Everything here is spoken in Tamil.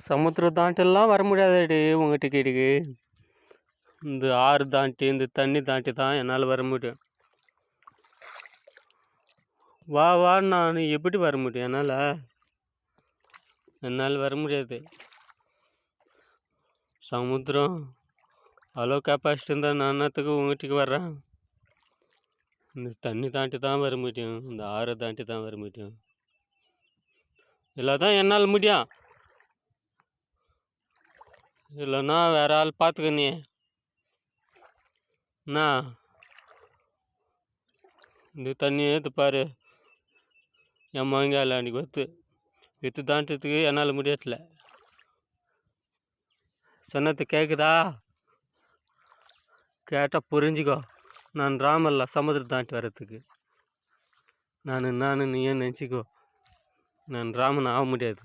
சமுத்திரம் தாண்டிலாம் வர முடியாதுடி உங்கள் டிக்கெட்டுக்கு. இந்த ஆறு தாண்டி இந்த தண்ணி தாண்டி தான் என்னால் வர முடியும். வா வா, நான் எப்படி வர முடியும்? என்னால் வர முடியாது. சமுத்திரம் அவ்வளோ கெப்பாசிட்டி இருந்தால் நான் என்னத்துக்கு உங்கள்கிட்ட வர்றேன்? இந்த தண்ணி தாண்டி தான் வர முடியும், இந்த ஆறை தாண்டி தான் வர முடியும். இல்லை தான் என்னால் முடியும், இல்லைன்னா வேற ஆள் பார்த்துக்க. நீ என்ன இந்த தண்ணி ஏற்று பாரு, என் மங்கால அன்றைக்கி விற்று தாண்டதுக்கு என்னால் முடியல. சொன்னது கேட்குதா? கேட்டால் புரிஞ்சுக்கோ. நான் ராமல்ல சமுத்திரம் தாண்டி வர்றதுக்கு. நான் நீ ஏன் நினச்சிக்கோ, நான் ராமன் ஆக முடியாது.